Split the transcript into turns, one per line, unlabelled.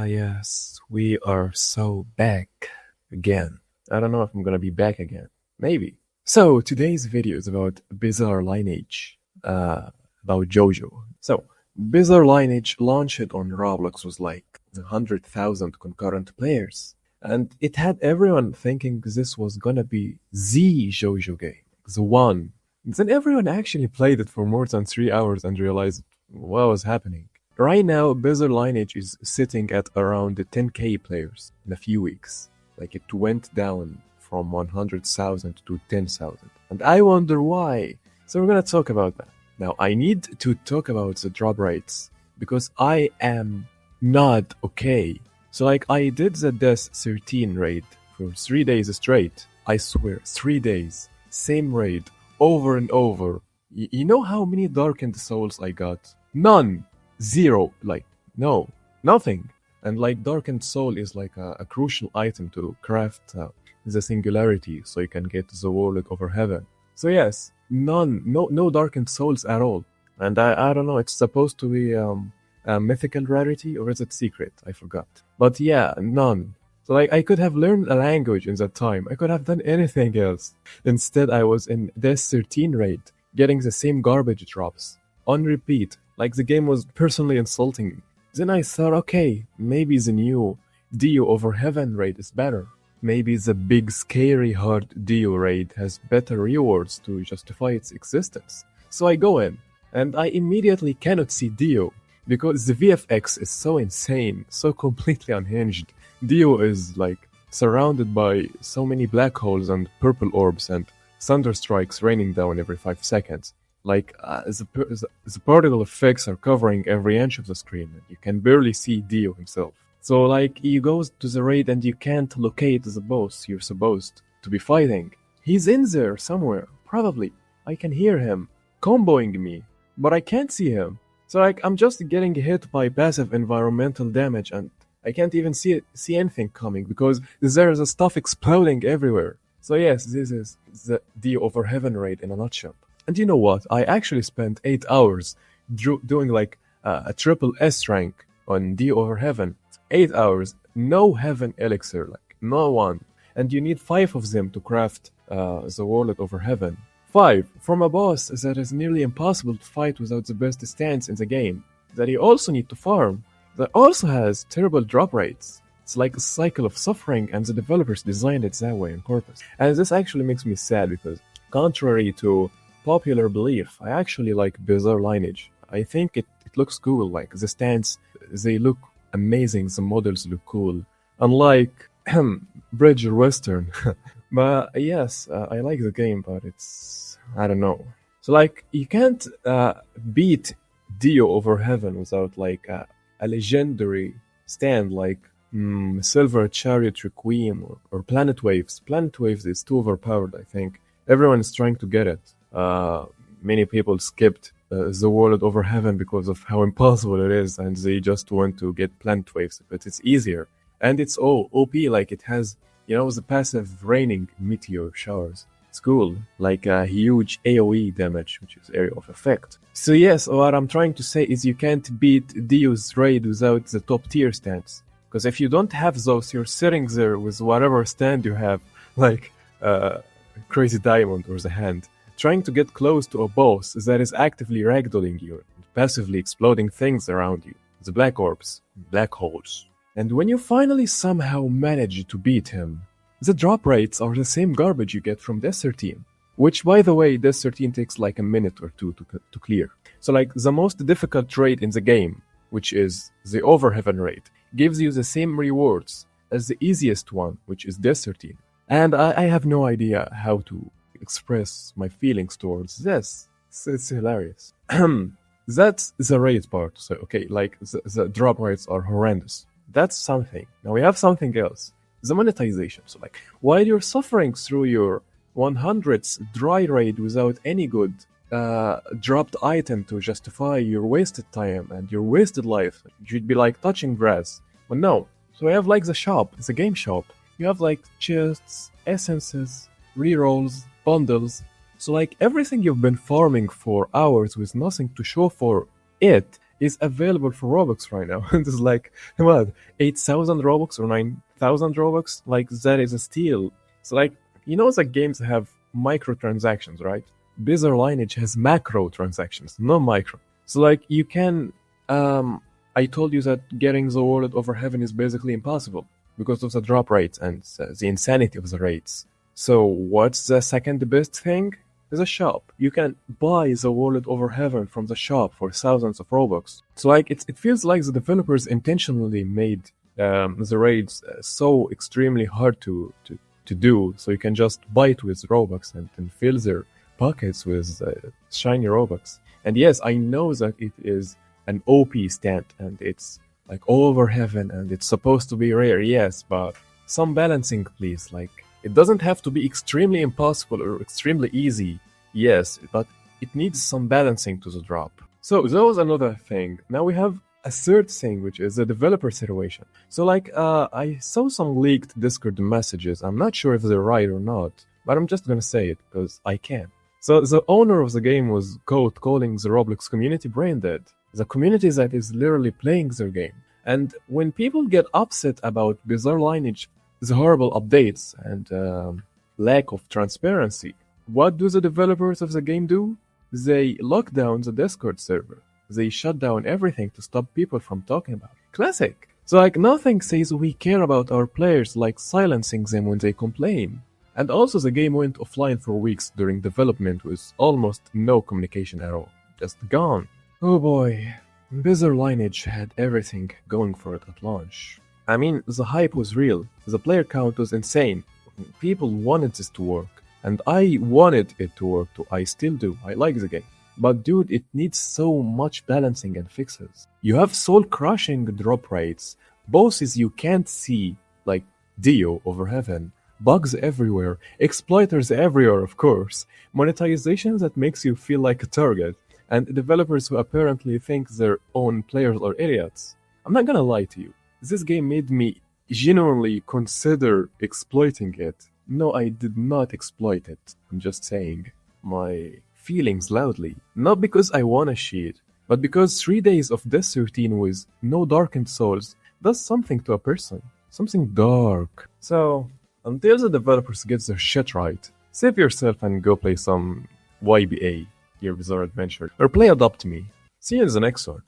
Yes, we are so back again. I don't know if I'm gonna be back again. Maybe. So, today's video is about Bizarre Lineage, about Jojo. So, Bizarre Lineage launched on Roblox was like 100,000 concurrent players. And it had everyone thinking this was gonna be the Jojo game, the one. Then everyone actually played it for more than 3 hours and realized what was happening. Right now, Bizarre Lineage is sitting at around 10k players in a few weeks. Like it went down from 100,000 to 10,000. And I wonder why. So we're gonna talk about that. Now, I need to talk about the drop rates because I am not okay. So like I did the Death 13 raid for 3 days straight. I swear, 3 days. Same raid, over and over. You know how many Darkened Souls I got? None. Zero. Like, no. Nothing. And like Darkened Soul is like a crucial item to craft the Singularity so you can get the World over Heaven. So yes, none. No Darkened Souls at all. And I don't know, it's supposed to be a mythical rarity or is it secret? I forgot. But yeah, none. So like I could have learned a language in that time. I could have done anything else. Instead I was in Death 13 raid, getting the same garbage drops. On repeat. Like the game was personally insulting me. Then I thought, okay, maybe the new Dio over Heaven raid is better. Maybe the big scary hard Dio raid has better rewards to justify its existence. So I go in, and I immediately cannot see Dio, because the VFX is so insane, so completely unhinged. Dio is like surrounded by so many black holes and purple orbs and thunderstrikes raining down every 5 seconds. Like the particle effects are covering every inch of the screen and you can barely see Dio himself. So like you go to the raid and you can't locate the boss you're supposed to be fighting. He's in there somewhere, probably. I can hear him comboing me, but I can't see him. So like I'm just getting hit by passive environmental damage and I can't even see anything coming because there's stuff exploding everywhere. So yes, this is the Dio over Heaven raid in a nutshell. And you know what? I actually spent 8 hours doing like a triple S rank on Dio over Heaven. 8 hours, no Heaven elixir, like no one. And you need 5 of them to craft the World over Heaven. 5 from a boss that is nearly impossible to fight without the best stance in the game. That you also need to farm. That also has terrible drop rates. It's like a cycle of suffering and the developers designed it that way on purpose. And this actually makes me sad because contrary to popular belief, I actually like Bizarre Lineage. I think it looks cool, like the stands, they look amazing, the models look cool. Unlike Bridge or Western. But yes, I like the game, but it's, I don't know. So like, you can't beat Dio over Heaven without like a legendary stand like Silver Chariot Requiem or Planet Waves. Planet Waves is too overpowered, I think. Everyone is trying to get it. Many people skipped the World over Heaven because of how impossible it is and they just want to get Planet Waves, but it's easier. And it's OP, like it has, you know, the passive raining meteor showers. It's cool, like a huge AoE damage, which is area of effect. So yes, what I'm trying to say is you can't beat Dio's raid without the top tier stands. Because if you don't have those, you're sitting there with whatever stand you have, like Crazy Diamond or the Hand, trying to get close to a boss that is actively ragdolling you, and passively exploding things around you. The black orbs, black holes. And when you finally somehow manage to beat him, the drop rates are the same garbage you get from Death 13. Which, by the way, Death 13 takes like a minute or two to clear. So like the most difficult raid in the game, which is the Over Heaven raid, gives you the same rewards as the easiest one, which is Death 13. And I have no idea how to express my feelings towards this. It's hilarious. That's the raid part. So, okay, like the drop rates are horrendous. That's something. Now we have something else. The monetization. So like, while you're suffering through your 100th dry raid without any good dropped item to justify your wasted time and your wasted life, you'd be like touching grass. But no. So we have like the shop. It's a game shop. You have like chests, essences, rerolls, bundles. So like everything you've been farming for hours with nothing to show for it is available for Robux right now. It's like, what, 8,000 Robux or 9,000 Robux? Like, that is a steal. So, like, you know that games have microtransactions, right? Bizarre Lineage has macro transactions, no micro. So, like, you can. I told you that getting the wallet over heaven is basically impossible because of the drop rates and the insanity of the rates. So, what's the second best thing? Is a shop. You can buy the wallet over heaven from the shop for thousands of Robux. So, like, it feels like the developers intentionally made the raids so extremely hard to do, so you can just buy it with Robux and fill their pockets with shiny Robux. And yes, I know that it is an OP stat and it's like over heaven and it's supposed to be rare, yes, but some balancing, please. Like, it doesn't have to be extremely impossible or extremely easy, yes, but it needs some balancing to the drop. So that was another thing. Now we have a third thing, which is the developer situation. So, like, I saw some leaked Discord messages. I'm not sure if they're right or not, but I'm just gonna say it because I can. So, the owner of the game was caught calling the Roblox community brain dead. The community that is literally playing their game. And when people get upset about Bizarre Lineage, the horrible updates, and lack of transparency, what do the developers of the game do? They lock down the Discord server. They shut down everything to stop people from talking about it. Classic. So, like, nothing says we care about our players like silencing them when they complain. And also the game went offline for weeks during development with almost no communication at all. Just gone. Oh boy. Bizarre Lineage had everything going for it at launch. I mean, the hype was real. The player count was insane. People wanted this to work. And I wanted it to work too. I still do. I like the game. But dude, it needs so much balancing and fixes. You have soul-crushing drop rates, bosses you can't see, like Dio over heaven, bugs everywhere, exploiters everywhere, of course, monetization that makes you feel like a target, and developers who apparently think their own players are idiots. I'm not gonna lie to you. This game made me genuinely consider exploiting it. No, I did not exploit it. I'm just saying my feelings loudly. Not because I wanna cheat, but because 3 days of this routine with no darkened souls does something to a person. Something dark. So, until the developers get their shit right, save yourself and go play some YBA, Your Bizarre Adventure, or play Adopt Me. See you in the next one.